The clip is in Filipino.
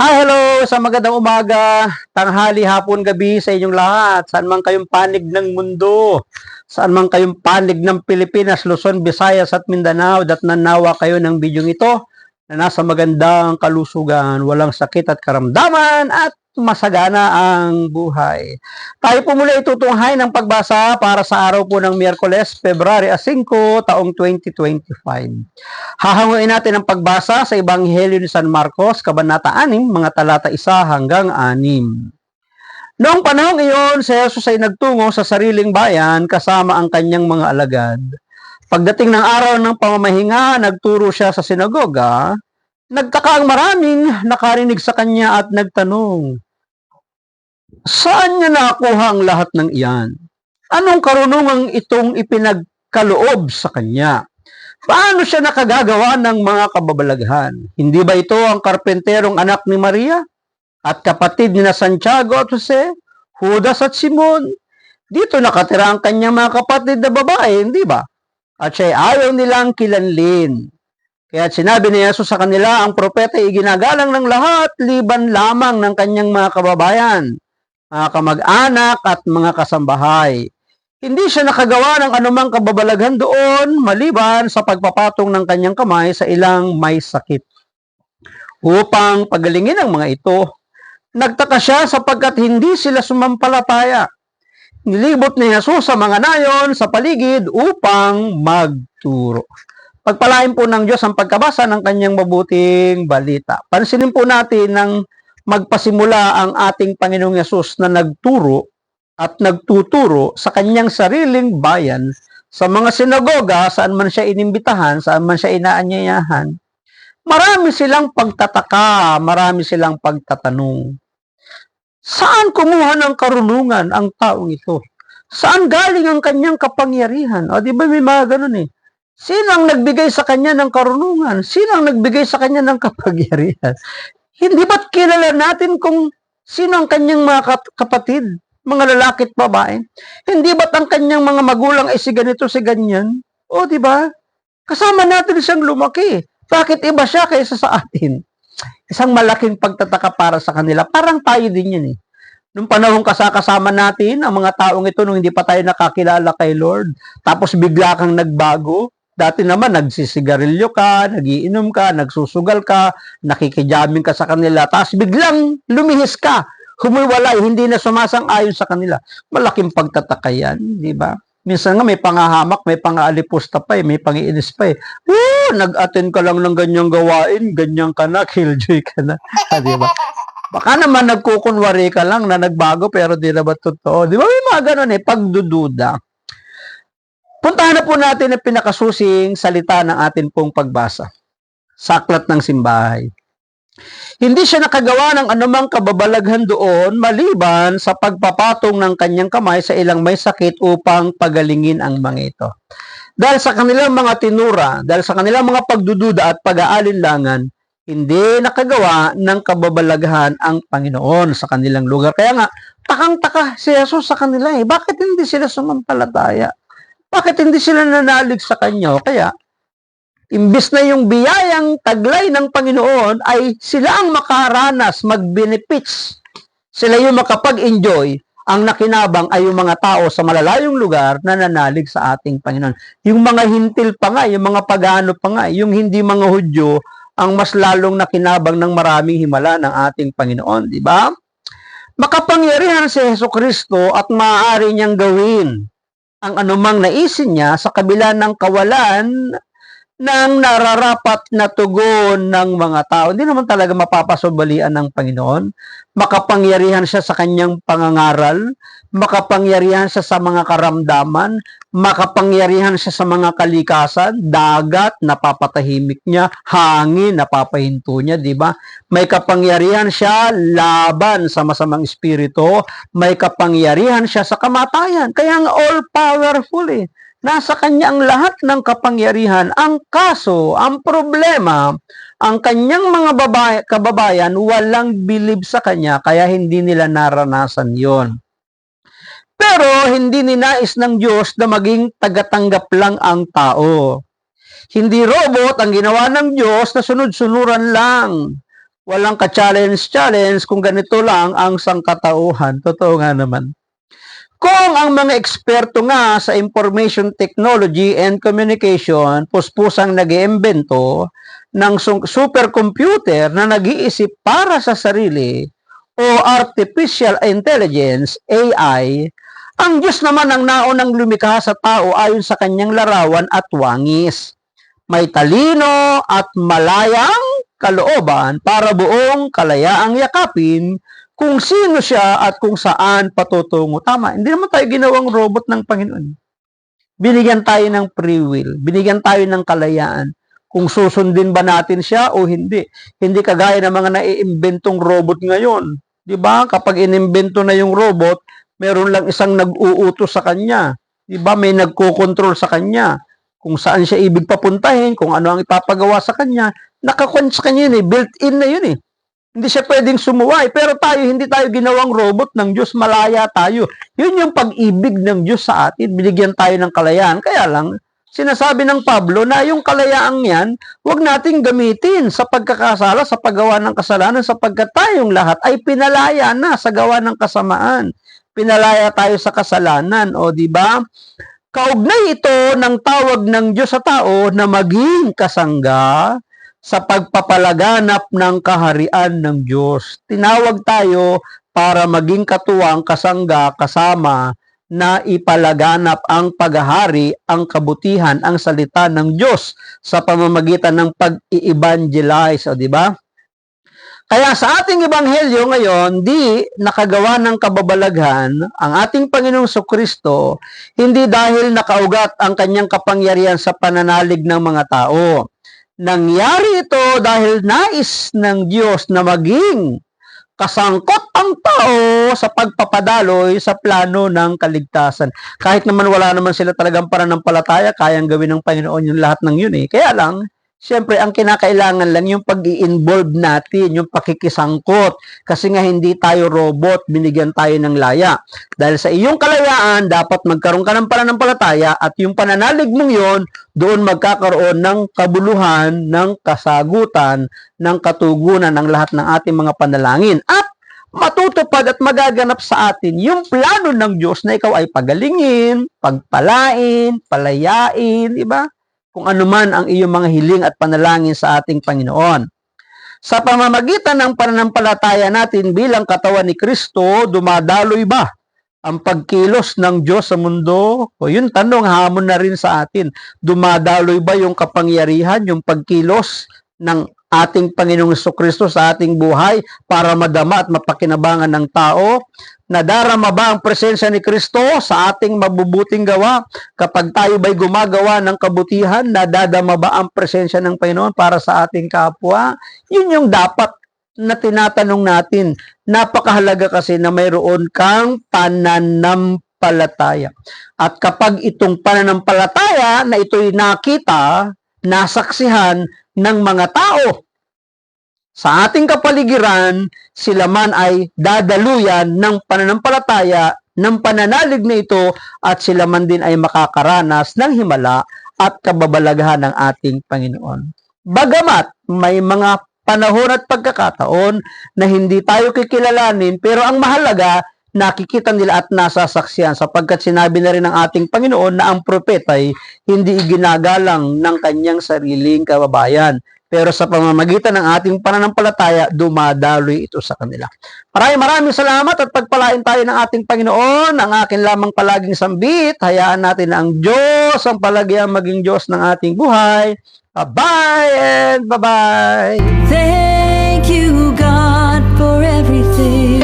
Hi, hello! Sa magandang umaga, tanghali, hapon, gabi sa inyong lahat. Saan man kayong panig ng mundo, saan man kayong panig ng Pilipinas, Luzon, Visayas at Mindanao, datnanawa kayo ng bidyong ito na nasa magandang kalusugan, walang sakit at karamdaman at masagana ang buhay. Tayo po muli itutunghay ng pagbasa para sa araw po ng Miyerkules, February 5, taong 2025. Hahanguin natin ang pagbasa sa Ebanghelyo ni San Marcos, Kabanata 6, mga talata 1 hanggang 6. Noong panahong iyon, si Jesus ay nagtungo sa sariling bayan kasama ang kanyang mga alagad. Pagdating ng araw ng pamamahinga, nagturo siya sa sinagoga. Nagtaka ang maraming nakarinig sa kanya at nagtanong, saan niya nakuha ang lahat ng iyan? Anong karunungang itong ipinagkaloob sa kanya? Paano siya nakagagawa ng mga kababalaghan? Hindi ba ito ang karpenterong anak ni Maria? At kapatid ni na Santiago at Jose, Judas at Simon? Dito nakatira ang kanyang mga kapatid na babae, hindi ba? At siya ayaw nilang kilanlin. Kaya sinabi ni Jesus sa kanila, ang propeta ay ginagalang ng lahat, liban lamang ng kanyang mga kababayan, mga kamag-anak at mga kasambahay. Hindi siya nakagawa ng anumang kababalaghan doon, maliban sa pagpapatong ng kanyang kamay sa ilang may sakit. Upang pagalingin ang mga ito, nagtaka siya sapagkat hindi sila sumampalataya. Nilibot ni Jesus sa mga nayon sa paligid upang magturo. Pagpalain po ng Diyos ang pagkabasa ng kanyang mabuting balita. Pansinin po natin nang magpasimula ang ating Panginoong Yesus na nagturo at nagtuturo sa kanyang sariling bayan, sa mga sinagoga, saan man siya inimbitahan, saan man siya inaanyayahan. Marami silang pagtataka, marami silang pagtatanong. Saan kumuha ng karunungan ang taong ito? Saan galing ang kanyang kapangyarihan? O, di ba may mga ganun eh? Sino ang nagbigay sa kanya ng karunungan? Sino ang nagbigay sa kanya ng kapangyarihan? Hindi ba't kilala natin kung sino ang kanyang mga kapatid, mga lalaki at babae? Hindi ba't ang kanyang mga magulang ay si ganito, si ganyan? O, di ba? Kasama natin siyang lumaki. Bakit iba siya kaysa sa atin? Isang malaking pagtataka para sa kanila. Parang tayo din yun eh. Nung panahong kasama natin, ang mga taong ito, nung hindi pa tayo nakakilala kay Lord, tapos bigla kang nagbago. Dati naman, nagsisigarilyo ka, nagiinom ka, nagsusugal ka, nakikijamming ka sa kanila, tapos biglang lumihis ka, humiwalay, hindi na sumasang-ayon sa kanila. Malaking pagtataka yan, di ba? Minsan nga may pangahamak, may pang-aalipusta pa eh, may pangiinis pa eh. Nag-attend ka lang ng ganyang gawain, ganyan ka na, killjoy ka na. Di ba? Baka naman nagkukunwari ka lang na nagbago pero di na ba totoo? Di ba may mga ganun eh, pagdududa. Puntahan na po natin ang pinakasusing salita ng atin pong pagbasa. Saklat ng simbahay. Hindi siya nakagawa ng anumang kababalaghan doon maliban sa pagpapatong ng kanyang kamay sa ilang may sakit upang pagalingin ang mga ito. Dahil sa kanilang mga tinura, dahil sa kanilang mga pagdududa at pag-aalinlangan, hindi nakagawa ng kababalaghan ang Panginoon sa kanilang lugar. Kaya nga, takang-taka si Jesus sa kanila eh. Bakit hindi sila sumampalataya? Bakit hindi sila nanalig sa Kanya? Kaya, imbis na yung biyayang taglay ng Panginoon ay sila ang makaranas, mag-benefits. Sila yung makapag-enjoy. Ang nakinabang ay yung mga tao sa malalayong lugar na nanalig sa ating Panginoon. Yung mga hintil pa nga, yung mga pagano pa nga, yung hindi mga Hudyo, ang mas lalong nakinabang ng maraming himala ng ating Panginoon. Di ba? Makapangyarihan si Jesucristo at maaari niyang gawin ang anumang naisin niya sa kabila ng kawalan ng nararapat na tugon ng mga tao. Hindi naman talaga mapapasubalian ng Panginoon. Makapangyarihan siya sa kanyang pangangaral, makapangyarihan siya sa mga karamdaman, makapangyarihan siya sa mga kalikasan, dagat, napapatahimik niya, hangin, napapahinto niya, di ba? May kapangyarihan siya laban sa masamang espiritu, may kapangyarihan siya sa kamatayan. Kaya nga all-powerful eh. Nasa kanya ang lahat ng kapangyarihan. Ang kaso, ang problema, ang kanyang mga kababayan walang bilib sa kanya kaya hindi nila naranasan yon. Pero hindi ninais ng Diyos na maging tagatanggap lang ang tao. Hindi robot ang ginawa ng Diyos na sunod-sunuran lang. Walang ka-challenge-challenge kung ganito lang ang sangkatauhan. Totoo nga naman. Kung ang mga eksperto nga sa information technology and communication puspusang nag-iimbento ng supercomputer na nag-iisip para sa sarili o artificial intelligence, AI, ang Diyos naman ang naunang lumikha sa tao ayon sa kanyang larawan at wangis. May talino at malayang kalooban para buong kalayaang yakapin kung sino siya at kung saan patutungo. Tama, hindi naman tayo ginawang robot ng Panginoon. Binigyan tayo ng free will, binigyan tayo ng kalayaan. Kung susundin ba natin siya o hindi. Hindi kagaya ng mga naiimbentong robot ngayon. Di ba? Kapag inimbento na yung robot, meron lang isang nag-uutos sa kanya. Di ba? May nagko-control sa kanya. Kung saan siya ibig papuntahin, kung ano ang ipapagawa sa kanya, nakakon sa kanya yun eh, built-in na yun eh. Hindi siya pwedeng sumuway. Pero tayo, hindi tayo ginawang robot ng Diyos. Malaya tayo. Yun yung pag-ibig ng Diyos sa atin. Binigyan tayo ng kalayaan. Kaya lang, sinasabi ng Pablo na yung kalayaang yan, huwag nating gamitin sa pagkakasala, sa paggawa ng kasalanan, sapagkat tayong lahat ay pinalaya na sa gawa ng kasamaan. Pinalaya tayo sa kasalanan. O, di ba? Kaugnay ito ng tawag ng Diyos sa tao na maging kasangga sa pagpapalaganap ng kaharian ng Diyos. Tinawag tayo para maging katuwang kasangga kasama na ipalaganap ang paghahari, ang kabutihan, ang salita ng Diyos sa pamamagitan ng pag-i-evangelize, o di ba? Kaya sa ating ebanghelyo ngayon, di nakagawa ng kababalaghan ang ating Panginoong Kristo, hindi dahil nakaugat ang kanyang kapangyarihan sa pananalig ng mga tao. Nangyari ito dahil nais ng Diyos na maging kasangkot ang tao sa pagpapadaloy sa plano ng kaligtasan. Kahit naman wala naman sila talagang pananampalataya, kayang gawin ng Panginoon yung lahat ng yun eh. Kaya lang, siyempre, ang kinakailangan lang yung pag-i-involve natin, yung pakikisangkot. Kasi nga hindi tayo robot, binigyan tayo ng laya. Dahil sa iyong kalayaan, dapat magkaroon ka ng pananampalataya at yung pananalig mong yon, doon magkakaroon ng kabuluhan, ng kasagutan, ng katugunan ng lahat ng ating mga panalangin. At matutupad at magaganap sa atin yung plano ng Diyos na ikaw ay pagalingin, pagpalain, palayain, diba? Kung ano man ang iyong mga hiling at panalangin sa ating Panginoon. Sa pamamagitan ng pananampalataya natin bilang katawan ni Kristo, dumadaloy ba ang pagkilos ng Diyos sa mundo? O yun, tanong, hamon na rin sa atin. Dumadaloy ba yung kapangyarihan, yung pagkilos ng ating Panginoong Kristo sa ating buhay para madama at mapakinabangan ng tao? Nadarama ba ang presensya ni Kristo sa ating mabubuting gawa? Kapag tayo ba'y gumagawa ng kabutihan, nadadama ba ang presensya ng Panginoon para sa ating kapwa? Yun yung dapat na tinatanong natin. Napakahalaga kasi na mayroon kang pananampalataya. At kapag itong pananampalataya na ito'y nakita, nasaksihan ng mga tao, sa ating kapaligiran, sila man ay dadaluyan ng pananampalataya, ng pananalig na ito, at sila man din ay makakaranas ng himala at kababalaghan ng ating Panginoon. Bagamat may mga panahon at pagkakataon na hindi tayo kikilalanin, pero ang mahalaga, nakikita nila at nasasaksiyan sapagkat sinabi na rin ng ating Panginoon na ang propeta ay hindi iginagalang ng kanyang sariling kababayan. Pero sa pamamagitan ng ating pananampalataya, dumadaloy ito sa kanila. Maraming salamat at pagpalain tayo ng ating Panginoon. Ang akin lamang palaging sambit, hayaan natin na ang Diyos ang palagiang maging Diyos ng ating buhay. Bye-bye and bye-bye! Thank you, God, for everything.